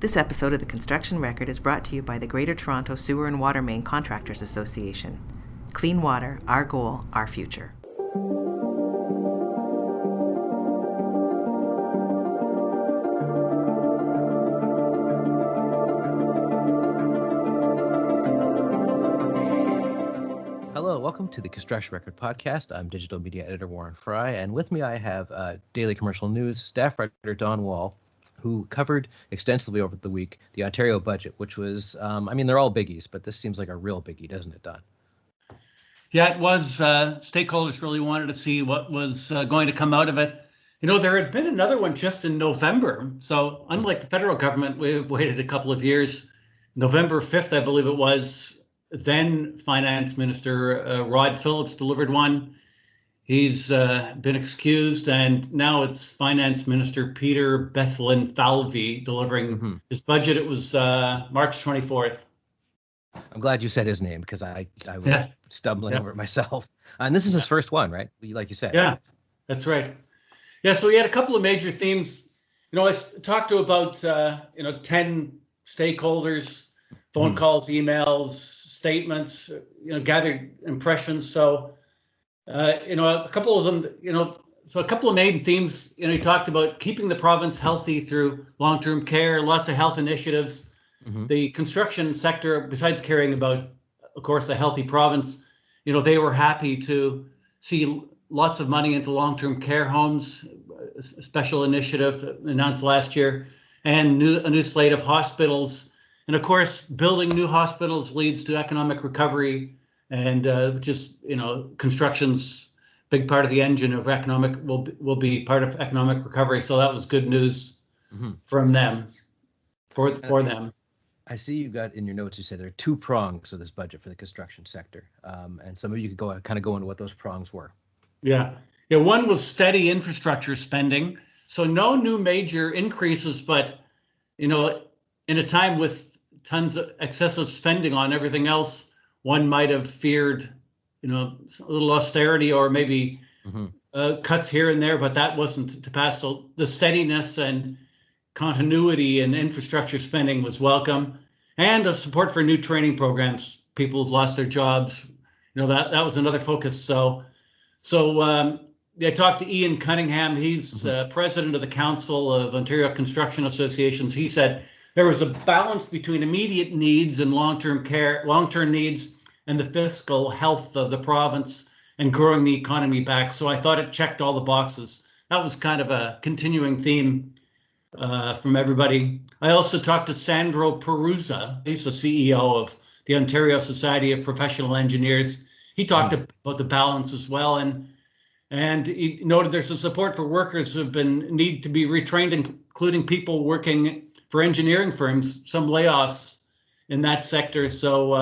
This episode of The Construction Record is brought to you by the Greater Toronto Sewer and Water Main Contractors Association. Clean water, our goal, our future. Hello, welcome to the Construction Record podcast. I'm digital media editor Warren Frey, and with me I have Daily Commercial News staff writer Don Wall, who covered extensively over the week the Ontario budget, which was, they're all biggies, but this seems like a real biggie, doesn't it, Don? Yeah, it was. Stakeholders really wanted to see what was going to come out of it. You know, there had been another one just in November. So unlike the federal government, we've waited a couple of years. November 5th, I believe it was, then Finance Minister Rod Phillips delivered one. He's been excused, and now it's Finance Minister Peter Bethlenfalvy delivering his budget. It was March 24th. I'm glad you said his name because I was stumbling over it myself. And this is his first one, right? Like you said. Yeah, that's right. Yeah, so we had a couple of major themes. You know, I talked to about 10 stakeholders, phone calls, emails, statements, gathered impressions. So, a couple of them, so a couple of main themes, he talked about keeping the province healthy through long-term care, lots of health initiatives. The construction sector, besides caring about, of course, a healthy province, they were happy to see lots of money into long-term care homes, a special initiative announced last year, and a new slate of hospitals. And of course, building new hospitals leads to economic recovery, and construction's big part of the engine of economic will be part of economic recovery. So that was good news from them, for them. I see you got in your notes, you said there are two prongs of this budget for the construction sector. And some of you could go into what those prongs were. Yeah, one was steady infrastructure spending. So no new major increases, but, in a time with tons of excessive spending on everything else, one might have feared, a little austerity or maybe cuts here and there, but that wasn't to pass. So the steadiness and continuity in infrastructure spending was welcome, and of support for new training programs. People who've lost their jobs, that was another focus. So I talked to Ian Cunningham. He's president of the Council of Ontario Construction Associations. He said there was a balance between immediate needs and long-term needs, and the fiscal health of the province and growing the economy back. So I thought it checked all the boxes. That was kind of a continuing theme from everybody. I also talked to Sandro Peruzza. He's the CEO of the Ontario Society of Professional Engineers. He talked about the balance as well, and he noted there's a support for workers who need to be retrained, including people working for engineering firms, some layoffs in that sector. So,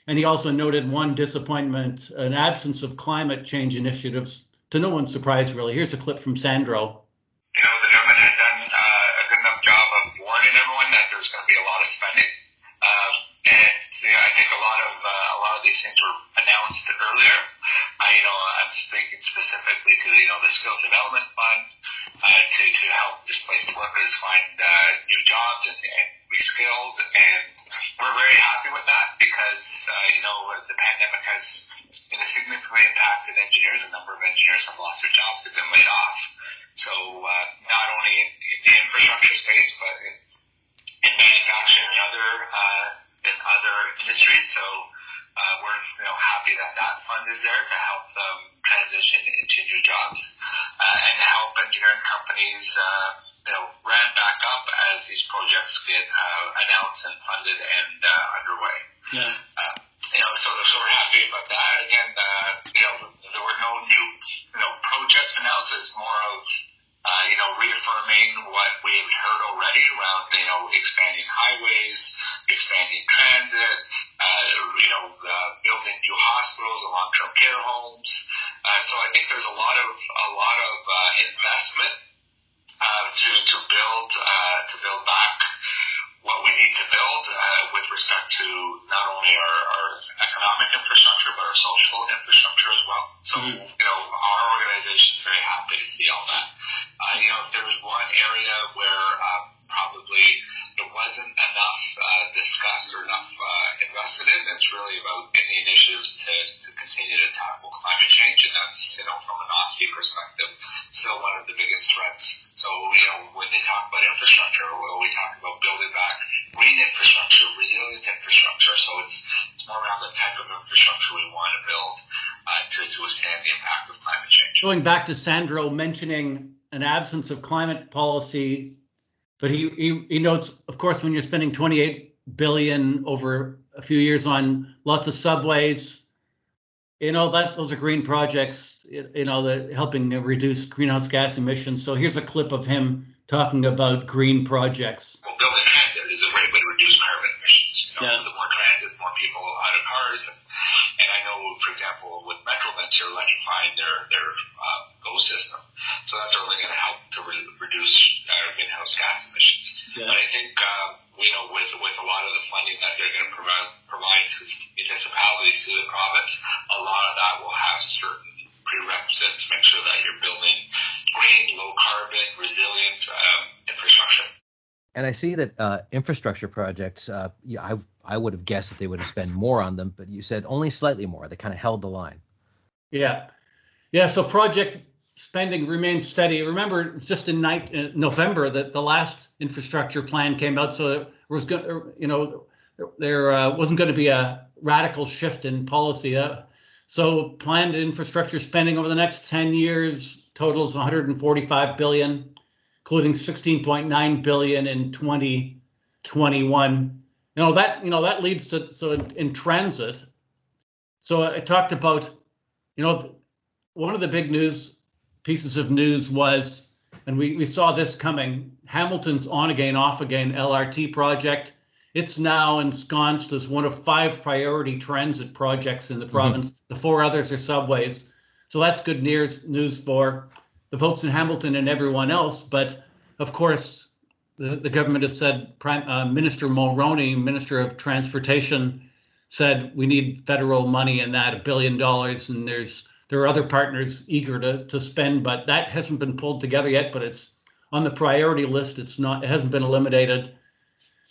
and he also noted one disappointment, an absence of climate change initiatives, to no one's surprise, really. Here's a clip from Sandro. The government had done a good enough job of warning everyone that there's going to be a lot of spending. I think a lot of these things were announced earlier. I'm speaking specifically to the Skills Development Fund to help displaced workers find new jobs and reskilled, and we're very happy with that because the pandemic has significantly impacted engineers. A number of engineers have lost their jobs, have been laid off. So not only in the infrastructure space, but in manufacturing and other industries. So we're happy that fund is there to help them transition into new jobs and help engineering companies ramp back up as these projects get announced and funded and underway. So we're happy about that. Again, there were no new projects announced. It's more of reaffirming what we've heard already around expanding highways, expanding transit, building new hospitals and long-term care homes. So I think there's a lot of investment to build back what we need to build with respect to not only our economic infrastructure but our social infrastructure as well. So our organization is very happy to see all that. If there was one area where probably there wasn't really about any initiatives to continue to tackle climate change, and that's, from an OSCE perspective, still one of the biggest threats. So, when they talk about infrastructure, we talk about building back green infrastructure, resilient infrastructure. So it's more around the type of infrastructure we want to build to withstand the impact of climate change. Going back to Sandro mentioning an absence of climate policy, but he notes, of course, when you're spending $28 billion over a few years on lots of subways, those are green projects, that helping reduce greenhouse gas emissions. So here's a clip of him talking about green projects. Well, building transit is a great way to reduce carbon emissions. The more transit, more people out of cars. And I know, for example, with Metrolinx, they're electrifying their GO system. So that's only going to help to reduce greenhouse gas emissions. Yeah. But I think, with a lot of the funding that they're going to provide to municipalities through the province, a lot of that will have certain prerequisites to make sure that you're building green, low carbon, resilient infrastructure. And I see that infrastructure projects, I would have guessed that they would have spent more on them, but you said only slightly more. They kind of held the line. Yeah. So project spending remains steady. Remember, just in November that the last infrastructure plan came out, so it was there wasn't going to be a radical shift in policy. So planned infrastructure spending over the next 10 years totals 145 billion, including 16.9 billion in 2021. That leads to in transit. So I talked about, one of the big pieces of news was, and we saw this coming, Hamilton's on again, off again LRT project. It's now ensconced as one of 5 priority transit projects in the province. The 4 others are subways. So that's good news for the folks in Hamilton and everyone else. But of course, the government has said, Minister Mulroney, Minister of Transportation, said we need federal money in that, $1 billion. And there are other partners eager to spend, but that hasn't been pulled together yet, but it's on the priority list. It hasn't been eliminated.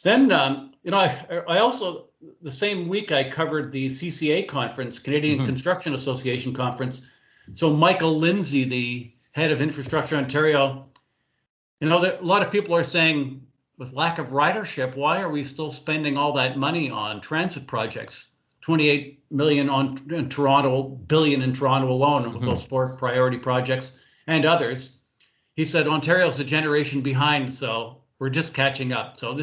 Then, I also, the same week I covered the CCA conference, Canadian Construction Association conference. So Michael Lindsay, the head of Infrastructure Ontario, a lot of people are saying, with lack of ridership, why are we still spending all that money on transit projects? 28 million in Toronto, billion in Toronto alone with those 4 priority projects and others. He said Ontario's a generation behind, so we're just catching up. So we're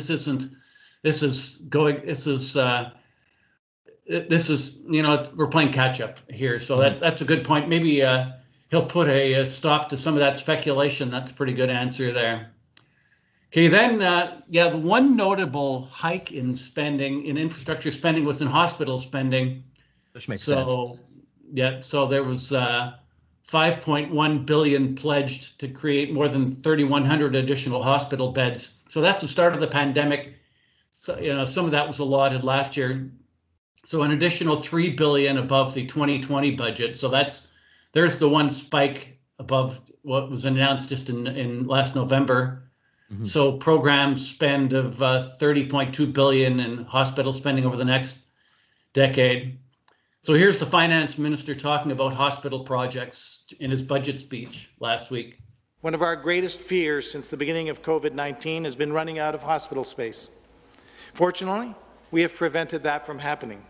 playing catch up here. So that's a good point. Maybe he'll put a stop to some of that speculation. That's a pretty good answer there. Okay, then, the one notable hike in infrastructure spending was in hospital spending. Which makes sense. So there was 5.1 billion pledged to create more than 3,100 additional hospital beds. So that's the start of the pandemic. So, some of that was allotted last year. So an additional 3 billion above the 2020 budget. So there's the one spike above what was announced just in last November. So program spend of 30.2 billion in hospital spending over the next decade. So here's the finance minister talking about hospital projects in his budget speech last week. One of our greatest fears since the beginning of COVID-19 has been running out of hospital space. Fortunately, we have prevented that from happening.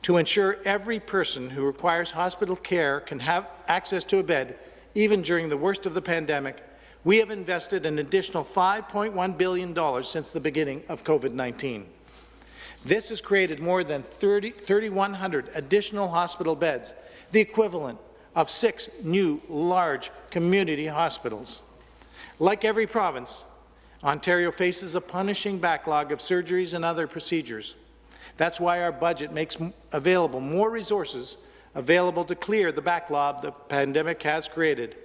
To ensure every person who requires hospital care can have access to a bed, even during the worst of the pandemic, we have invested an additional $5.1 billion since the beginning of COVID-19. This has created more than 3,100 additional hospital beds, the equivalent of 6 new large community hospitals. Like every province, Ontario faces a punishing backlog of surgeries and other procedures. That's why our budget makes available more resources available to clear the backlog the pandemic has created.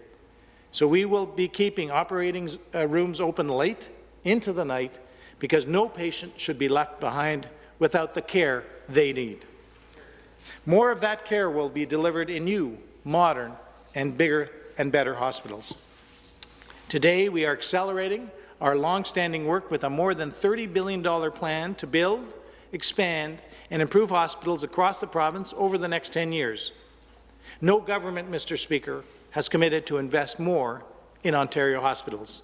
So we will be keeping operating rooms open late into the night because no patient should be left behind without the care they need. More of that care will be delivered in new, modern, and bigger and better hospitals. Today, we are accelerating our long-standing work with a more than $30 billion plan to build, expand, and improve hospitals across the province over the next 10 years. No government, Mr. Speaker, has committed to invest more in Ontario hospitals.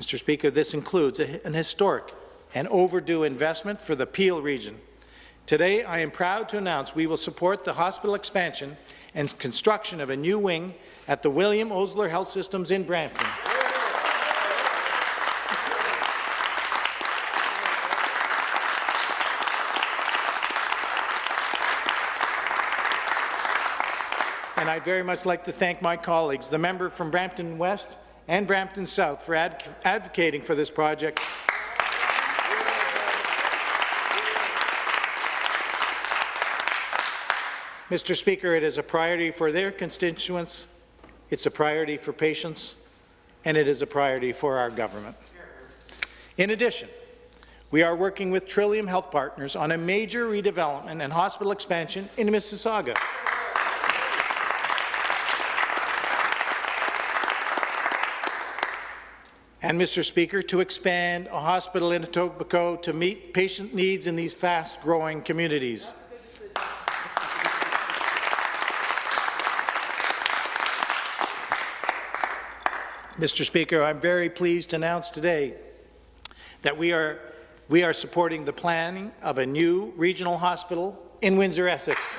Mr. Speaker, this includes an historic and overdue investment for the Peel region. Today, I am proud to announce we will support the hospital expansion and construction of a new wing at the William Osler Health Systems in Brampton. And I'd very much like to thank my colleagues, the member from Brampton West and Brampton South, for advocating for this project. Mr. Speaker, it is a priority for their constituents, it's a priority for patients, and it is a priority for our government. In addition, we are working with Trillium Health Partners on a major redevelopment and hospital expansion in Mississauga. And, Mr. Speaker, to expand a hospital in Etobicoke to meet patient needs in these fast-growing communities. Mr. Speaker, I'm very pleased to announce today that we are supporting the planning of a new regional hospital in Windsor, Essex.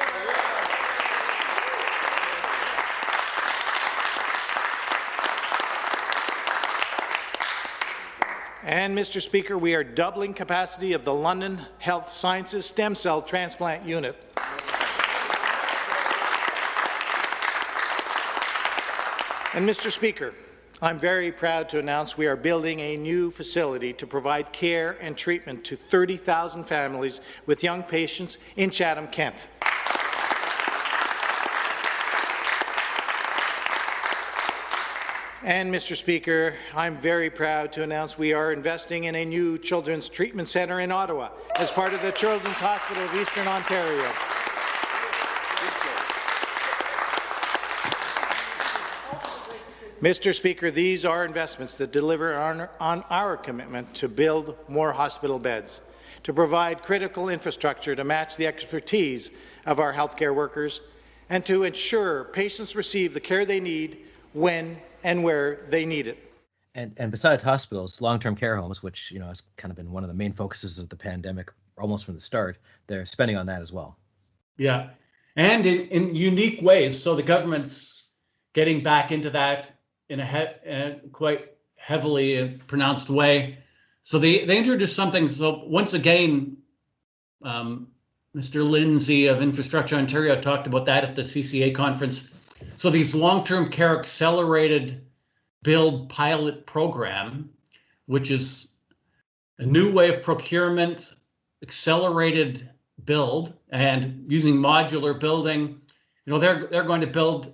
And, Mr. Speaker, we are doubling capacity of the London Health Sciences Stem Cell Transplant Unit. And, Mr. Speaker, I'm very proud to announce we are building a new facility to provide care and treatment to 30,000 families with young patients in Chatham, Kent. And, Mr. Speaker, I'm very proud to announce we are investing in a new Children's Treatment Centre in Ottawa as part of the Children's Hospital of Eastern Ontario. Mr. Speaker, these are investments that deliver on our commitment to build more hospital beds, to provide critical infrastructure to match the expertise of our healthcare workers, and to ensure patients receive the care they need when and where they need it. And besides hospitals, long-term care homes, which has kind of been one of the main focuses of the pandemic almost from the start, they're spending on that as well. Yeah, and in unique ways. So the government's getting back into that in a quite heavily pronounced way. So they introduced something. So once again, Mr. Lindsay of Infrastructure Ontario talked about that at the CCA conference. So these long-term care accelerated build pilot program, which is a new way of procurement, accelerated build, and using modular building. They're going to build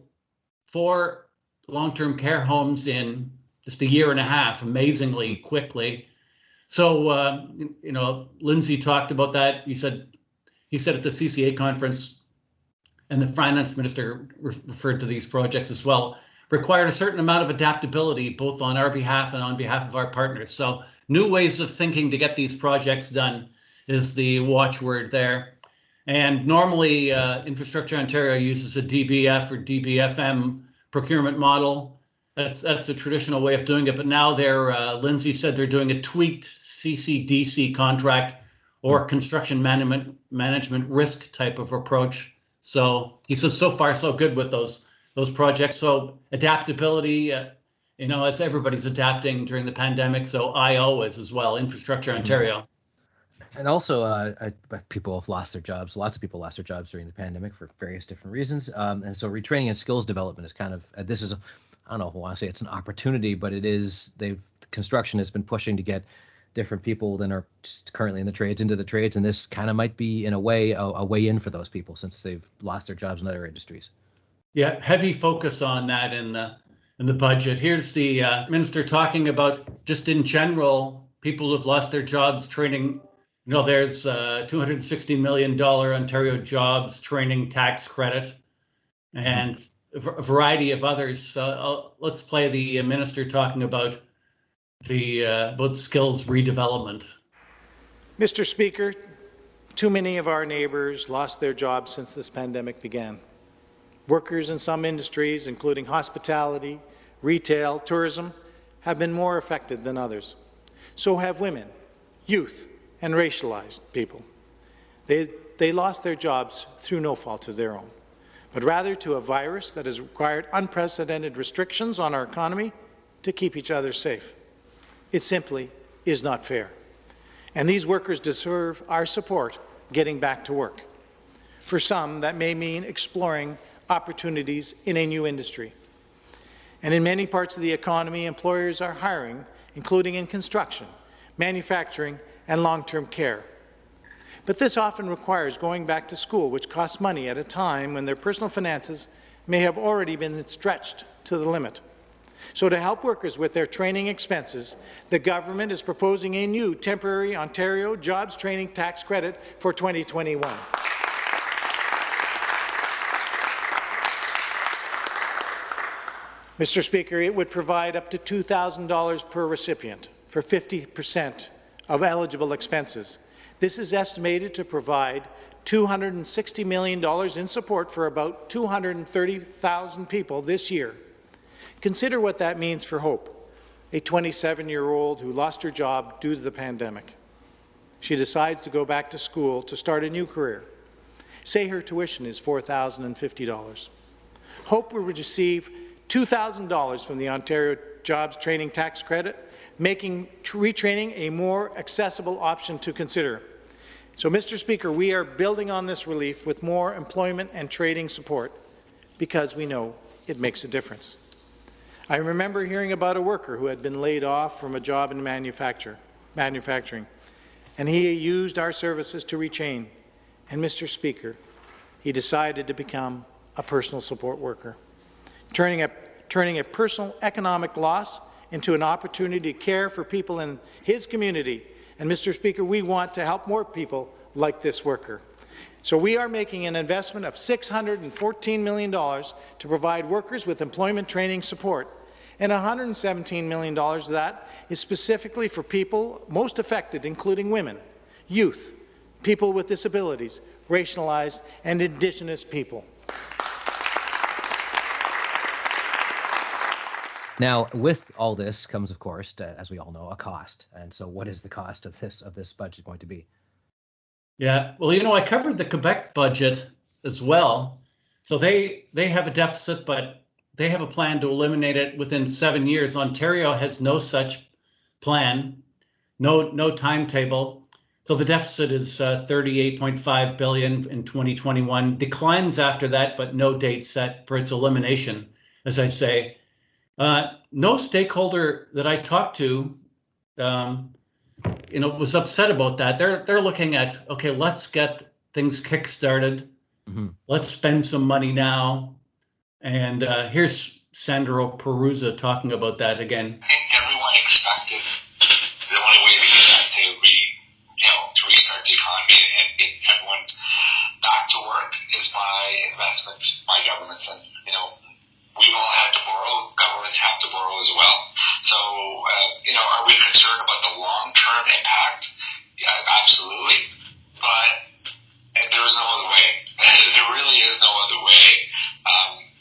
4 long-term care homes in just a year and a half, amazingly quickly. So, Lindsay talked about that. He said at the CCA conference, and the finance minister referred to these projects as well, required a certain amount of adaptability, both on our behalf and on behalf of our partners. So new ways of thinking to get these projects done is the watchword there. And normally Infrastructure Ontario uses a DBF or DBFM procurement model. That's the traditional way of doing it. But now Lindsay said they're doing a tweaked CCDC contract or construction management risk type of approach. So he says so far so good with those projects. So adaptability, as everybody's adapting during the pandemic. So IO is as well, Infrastructure Ontario. And also, people have lost their jobs. Lots of people lost their jobs during the pandemic for various different reasons. And so retraining and skills development is kind of, this is, I don't know if I want to say it's an opportunity, but it is, construction has been pushing to get different people than are currently in the trades into the trades. And this kind of might be, in a way, a way in for those people since they've lost their jobs in other industries. Yeah, heavy focus on that in the budget. Here's the minister talking about just in general, people who've lost their jobs training. There's $260 million Ontario jobs training tax credit and a variety of others. Let's play the minister talking about about skills redevelopment. Mr. Speaker, Too many of our neighbours lost their jobs since this pandemic began. Workers in some industries, including hospitality, retail, tourism, have been more affected than others. So have women, youth, and racialized people. They lost their jobs through no fault of their own, but rather to a virus that has required unprecedented restrictions on our economy to keep each other safe. It simply is not fair. And these workers deserve our support getting back to work. For some, that may mean exploring opportunities in a new industry. And in many parts of the economy, employers are hiring, including in construction, manufacturing, and long-term care. But this often requires going back to school, which costs money at a time when their personal finances may have already been stretched to the limit. So to help workers with their training expenses, the government is proposing a new temporary Ontario Jobs Training Tax Credit for 2021. Mr. Speaker, it would provide up to $2,000 per recipient for 50% of eligible expenses. This is estimated to provide $260 million in support for about 230,000 people this year. Consider what that means for Hope, a 27-year-old who lost her job due to the pandemic. She decides to go back to school to start a new career. Say her tuition is $4,050. Hope will receive $2,000 from the Ontario Jobs Training Tax Credit, making retraining a more accessible option to consider. So, Mr. Speaker, we are building on this relief with more employment and trading support because we know it makes a difference. I remember hearing about a worker who had been laid off from a job in manufacturing, and he used our services to retrain. And, Mr. Speaker, he decided to become a personal support worker, turning a personal economic loss into an opportunity to care for people in his community. And, Mr. Speaker, we want to help more people like this worker. So we are making an investment of $614 million to provide workers with employment training support, and $117 million of that is specifically for people most affected, including women, youth, people with disabilities, racialized and Indigenous people. Now, with all this comes, of course, as we all know, a cost. And so what is the cost of this budget going to be? Yeah, well, you know, I covered the Quebec budget as well. So they have a deficit, but they have a plan to eliminate it within 7 years. Ontario has no such plan, no timetable. So the deficit is $38.5 billion in 2021, declines after that, but no date set for its elimination, as I say. No stakeholder that I talked to, was upset about that. They're looking at, okay, let's get things kick-started. Mm-hmm. Let's spend some money now. And here's Sandro Peruzza talking about that again. I think everyone expected the only way to get that to restart the economy and get everyone back to work is by investments by governments. And, we've all had to borrow. Governments have to borrow as well. So, are we concerned about the long-term impact? Yeah, absolutely. But there is no other way. There really is no other way.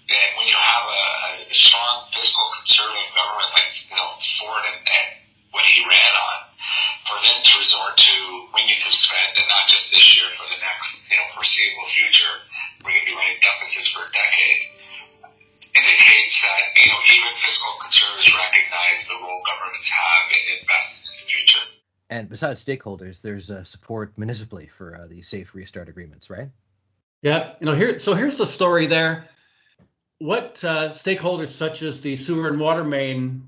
And when you have a strong fiscal conservative government like Ford and what he ran on, for them to resort to we need to spend, and not just this year, for the next foreseeable future, we're going to be running deficits for a decade, indicates that even fiscal conservatives recognize the role governments have in investing in the future. And besides stakeholders, there's support municipally for the safe restart agreements, right? Yeah, here's the story there. What stakeholders such as the Sewer and Water Main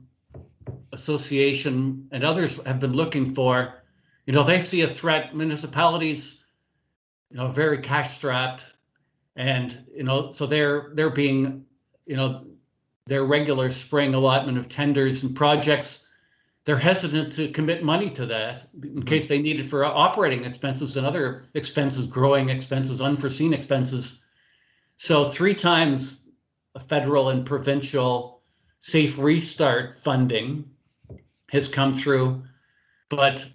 Association and others have been looking for, they see a threat. Municipalities, very cash strapped, and so they're being, their regular spring allotment of tenders and projects, they're hesitant to commit money to that in case they need it for operating expenses and other expenses, growing expenses, unforeseen expenses. So 3 times federal and provincial safe restart funding has come through, but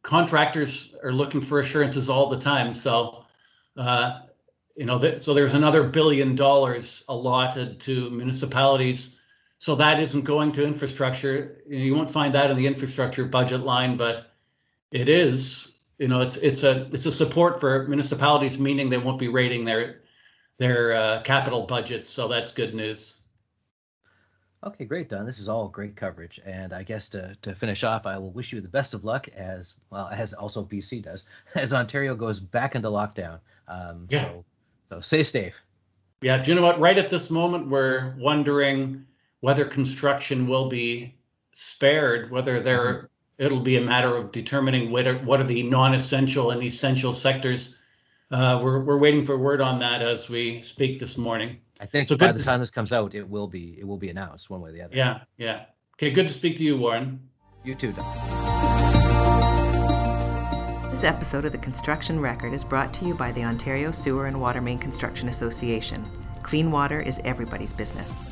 contractors are looking for assurances all the time. So, so there's another $1 billion allotted to municipalities. So that isn't going to infrastructure. You won't find that in the infrastructure budget line, but it is. It's a support for municipalities, meaning they won't be rating their capital budgets. So that's good news. Okay, great, Don. This is all great coverage. And I guess to finish off, I will wish you the best of luck as also BC does, as Ontario goes back into lockdown. So stay safe. Yeah, do you know what? Right at this moment, we're wondering whether construction will be spared, whether it'll be a matter of determining what are the non-essential and essential sectors. We're waiting for word on that as we speak this morning. I think so by the time this comes out, it will be announced one way or the other. Yeah. Okay, good to speak to you, Warren. You too, Don. This episode of The Construction Record is brought to you by the Ontario Sewer and Water Main Construction Association. Clean water is everybody's business.